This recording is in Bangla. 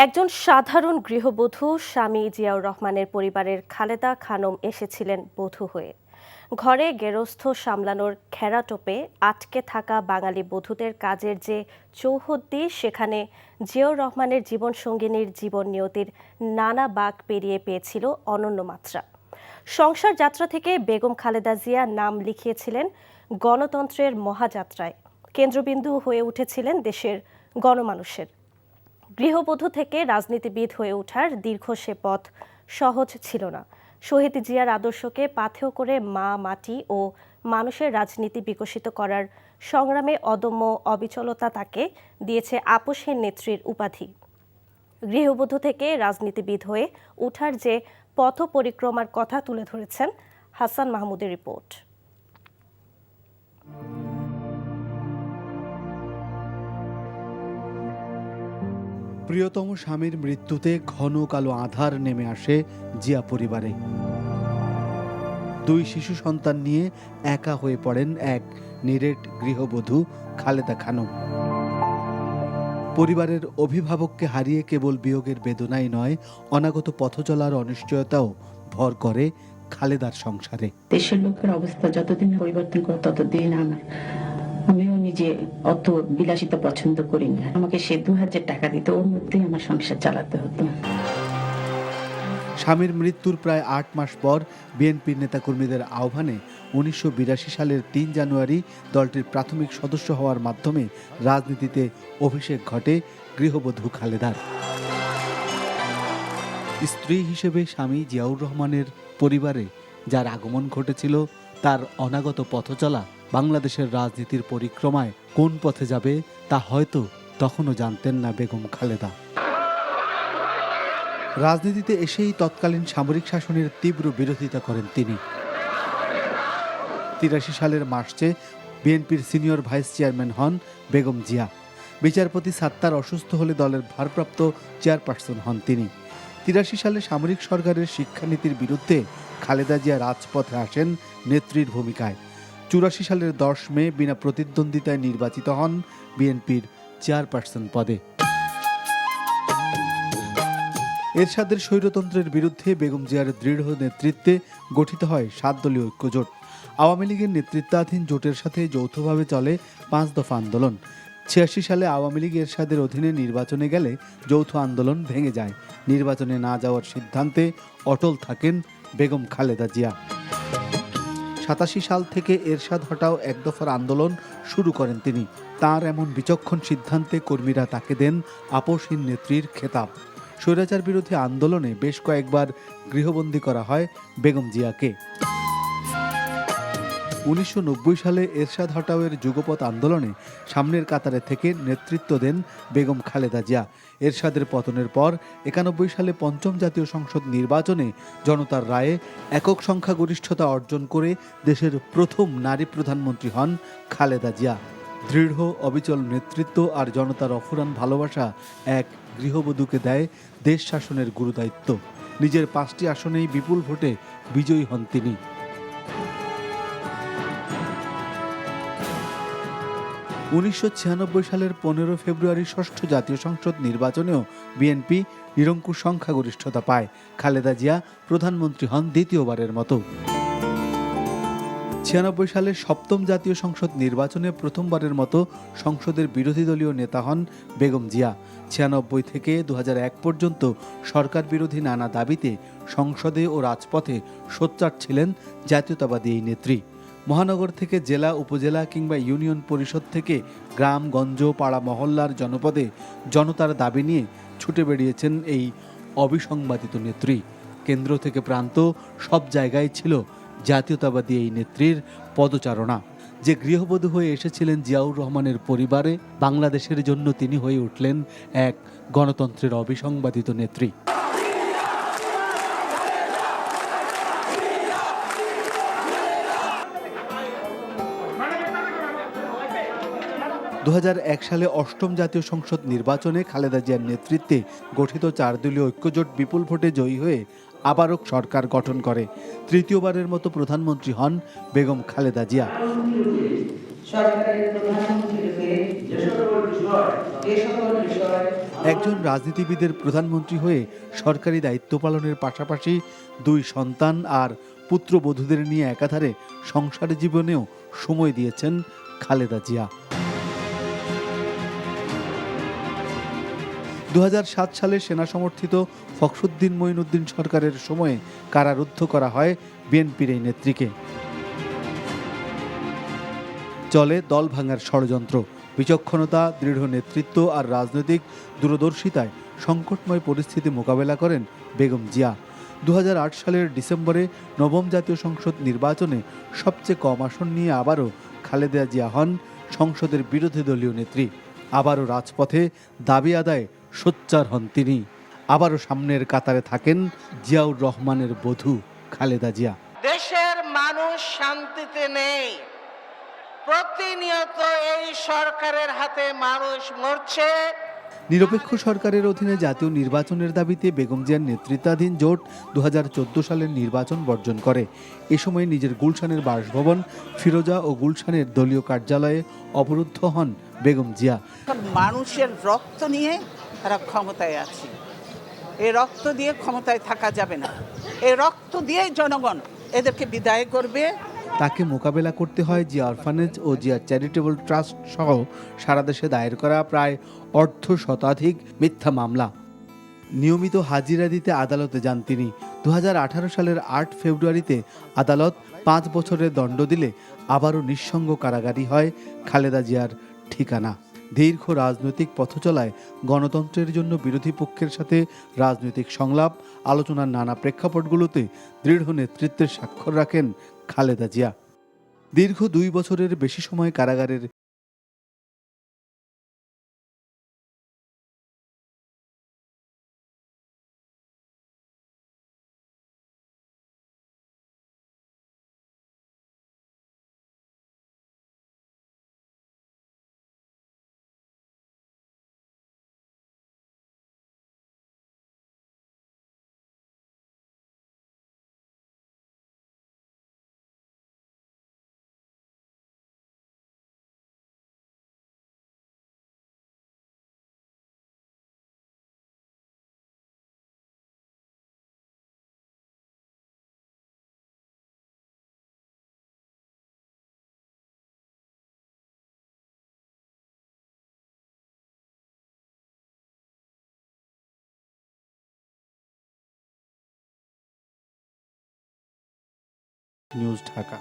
একজন সাধারণ গৃহবধূ স্বামী জিয়াউর রহমানের পরিবারের খালেদা খানম এসেছিলেন বধূ হয়ে। ঘরে গেরস্থ সামলানোর ঘেরাটোপে আটকে থাকা বাঙালি বধূদের কাজের যে চৌহদ্দি, সেখানে জিয়াউর রহমানের জীবনসঙ্গিনীর জীবন নিয়তির নানা বাঁক পেরিয়ে পেয়েছিল অনন্য মাত্রা। সংসার যাত্রা থেকে বেগম খালেদা জিয়া নাম লিখিয়েছিলেন গণতন্ত্রের মহাযাত্রায়। কেন্দ্রবিন্দু হয়ে উঠেছিলেন দেশের গণমানুষের। গৃহবধূ থেকে রাজনীতিবিদ হয়ে ওঠার দীর্ঘ সে পথ সহজ ছিল না। শহীদ জিয়ার আদর্শকে পাথেয় করে মা, মাটি ও মানুষের রাজনীতি বিকশিত করার সংগ্রামে অদম্য অবিচলতা তাকে দিয়েছে আপসহীন নেত্রীর উপাধি। গৃহবধূ থেকে রাজনীতিবিদ হয়ে ওঠার যে পথ পরিক্রমার কথা তুলে ধরেছেন হাসান মাহমুদের রিপোর্ট। প্রিয়তম স্বামীর মৃত্যুতে ঘন কালো আঁধার নেমে আসে জিয়া পরিবারে। দুই শিশু সন্তান নিয়ে একা হয়ে পড়েন এক নিরেট গৃহবধূ খালেদা খানম। পরিবারের অভিভাবককে হারিয়ে কেবল বিয়োগের বেদনাই নয়, অনাগত পথ চলার অনিশ্চয়তাও ভর করে খালেদার সংসারে। দেশের লোকের অবস্থা যতদিন পরিবর্তন করে ততদিন আমিও নিজে অত বিলাসিতা পছন্দ করি না। আমাকে সে 2000 টাকা দিত, ওর মধ্যেই আমার সংসার চালাতে হতো। স্বামীর মৃত্যুর প্রায় 8 মাস পর বিএনপির নেতাকর্মীদের আহ্বানে 1982 সালের 3 জানুয়ারি দলটির প্রাথমিক সদস্য হওয়ার মাধ্যমে রাজনীতিতে অভিষেক ঘটে গৃহবধূ খালেদার। স্ত্রী হিসেবে স্বামী জিয়াউর রহমানের পরিবারে যার আগমন ঘটেছিল, তার অনাগত পথচলা বাংলাদেশের রাজনীতির পরিক্রমায় কোন পথে যাবে তা হয়তো তখনও জানতেন না বেগম খালেদা। রাজনীতিতে এসেই তৎকালীন সামরিক শাসনের তীব্র বিরোধিতা করেন তিনি। 83 সালের মার্চে বিএনপির সিনিয়র ভাইস চেয়ারম্যান হন বেগম জিয়া। বিচারপতি সাত্তার অসুস্থ হলে দলের ভারপ্রাপ্ত চেয়ারপারসন হন তিনি। 83 সালে সামরিক সরকারের শিক্ষানীতির বিরুদ্ধে খালেদা জিয়া রাজপথে আসেন নেত্রীর ভূমিকায়। 84 সালের 10 মে বিনা প্রতিদ্বন্দ্বিতায় নির্বাচিত হন বিএনপির চেয়ারপারসন পদে। এরশাদের স্বৈরতন্ত্রের বিরুদ্ধে বেগম জিয়ার দৃঢ় নেতৃত্বে গঠিত হয় 7 দলীয় ঐক্যজোট। আওয়ামী লীগের নেতৃত্বাধীন জোটের সাথে যৌথভাবে চলে 5 দফা আন্দোলন। 86 সালে আওয়ামী লীগ এরশাদের অধীনে নির্বাচনে গেলে যৌথ আন্দোলন ভেঙে যায়। নির্বাচনে না যাওয়ার সিদ্ধান্তে অটল থাকেন বেগম খালেদা জিয়া। 87 সাল থেকে এরশাদ হটাও 1 দফার আন্দোলন শুরু করেন তিনি। তার এমন বিচক্ষণ সিদ্ধান্তে কর্মীরা তাকে দেন আপসহীন নেত্রীর খেতাব। স্বৈরাচার বিরোধী আন্দোলনে বেশ কয়েকবার গৃহবন্দী করা হয় বেগম জিয়াকে। 1990 সালে এরশাদ হটাওয়ের যুগপৎ আন্দোলনে সামনের কাতারে থেকে নেতৃত্ব দেন বেগম খালেদা জিয়া। এরশাদের পতনের পর 91 সালে 5ম জাতীয় সংসদ নির্বাচনে জনতার রায়ে একক সংখ্যাগরিষ্ঠতা অর্জন করে দেশের প্রথম নারী প্রধানমন্ত্রী হন খালেদা জিয়া। দৃঢ় অবিচল নেতৃত্ব আর জনতার অফুরান ভালোবাসা এক গৃহবধূকে দেয় দেশ শাসনের গুরুদায়িত্ব। নিজের 5টি আসনেই বিপুল ভোটে বিজয়ী হন তিনি। 1996 সালের 15 ফেব্রুয়ারি 6ষ্ঠ জাতীয় সংসদ নির্বাচনেও বিএনপি নিরঙ্কুশ সংখ্যাগরিষ্ঠতা পায়। খালেদা জিয়া প্রধানমন্ত্রী হন দ্বিতীয়বারের মতো। 96 সালের 7ম জাতীয় সংসদ নির্বাচনে প্রথমবারের মতো সংসদের বিরোধী দলীয় নেতা হন বেগম জিয়া। 96 থেকে 2001 পর্যন্ত সরকার বিরোধী নানা দাবিতে সংসদে ও রাজপথে সোচ্চার ছিলেন জাতীয়তাবাদী এই নেত্রী। মহানগর থেকে জেলা, উপজেলা কিংবা ইউনিয়ন পরিষদ থেকে গ্রাম, গঞ্জ, পাড়া, মহল্লার জনপদে জনতার দাবি নিয়ে ছুটে বেরিয়েছেন এই অবিসংবাদিত নেত্রী। কেন্দ্র থেকে প্রান্ত সব জায়গায় ছিল জাতীয়তাবাদী এই নেত্রীর পদচারণা। যে গৃহবধূ হয়ে এসেছিলেন জিয়াউর রহমানের পরিবারে, বাংলাদেশের জন্য তিনি হয়ে উঠলেন এক গণতন্ত্রের অবিসংবাদিত নেত্রী। 2001 সালে 8ম জাতীয় সংসদ নির্বাচনে খালেদা জিয়ার নেতৃত্বে গঠিত 4 দলীয় ঐক্যজোট বিপুল ভোটে জয়ী হয়ে আবারও সরকার গঠন করে। তৃতীয়বারের মতো প্রধানমন্ত্রী হন বেগম খালেদা জিয়া। সরকারের প্রধানমন্ত্রী একজন রাজনীতিবিদের প্রধানমন্ত্রী হয়ে সরকারি দায়িত্ব পালনের পাশাপাশি 2 সন্তান আর পুত্রবধূদের নিয়ে একাধারে সংসার জীবনেও সময় দিয়েছেন খালেদা জিয়া। 2007 সালে সেনা সমর্থিত ফখরুদ্দিন মঈনুদ্দিন সরকারের সময়ে কারারুদ্ধ করা হয় বিএনপির এই নেত্রীকে। চলে দল ভাঙার ষড়যন্ত্র। বিচক্ষণতা, দৃঢ় নেতৃত্ব আর রাজনৈতিক দূরদর্শিতায় সংকটময় পরিস্থিতি মোকাবেলা করেন বেগম জিয়া। 2008 সালের ডিসেম্বরে নবম জাতীয় সংসদ নির্বাচনে সবচেয়ে কম আসন নিয়ে আবারও খালেদা জিয়া হন সংসদের বিরোধী দলীয় নেত্রী। আবারও রাজপথে দাবি আদায়ে সোচ্চার হন তিনি। আবারও সামনের কাতারে থাকেন জিয়াউর রহমানের বধূ খালেদা জিয়া। দেশের মানুষ শান্তিতে নেই, প্রতিনিয়ত এই সরকারের হাতে মানুষ মরছে। নিরপেক্ষ সরকারের অধীনে জাতীয় নির্বাচনের দাবিতে বেগম জিয়ার নেতৃত্বাধীন জোট 2014 সালের নির্বাচন বর্জন করে। এ সময় নিজের গুলশানের বাসভবন ফিরোজা ও গুলশানের দলীয় কার্যালয়ে অবরুদ্ধ হন বেগম জিয়া। মানুষের রক্ত নিয়ে তারা ক্ষমতায় আছে, এই রক্ত দিয়ে ক্ষমতায় থাকা যাবে না, এই রক্ত দিয়ে জনগণ এদেরকে বিদায় করবে। তাকে মোকাবেলা করতে হয় জিয়া অরফানেজ ও জিয়া চ্যারিটেবল ট্রাস্ট সহ সারা দেশে দায়ের করা প্রায় 1/2 মিথ্যা মামলা। নিয়মিত হাজিরা দিতে আদালতে যান তিনি। 2018 সালের 8 ফেব্রুয়ারিতে আদালত 5 বছরের দণ্ড দিলে আবারও নিঃসঙ্গ কারাগারী হয় খালেদা জিয়ার ঠিকানা। দীর্ঘ রাজনৈতিক পথচলায় গণতন্ত্রের জন্য বিরোধী পক্ষের সাথে রাজনৈতিক সংলাপ, আলোচনার নানা প্রেক্ষাপটগুলোতে দৃঢ় নেতৃত্বের স্বাক্ষর রাখেন খালেদা জিয়া। দীর্ঘ 2 বছরের বেশি সময় কারাগারের নিউজ ঢাকা।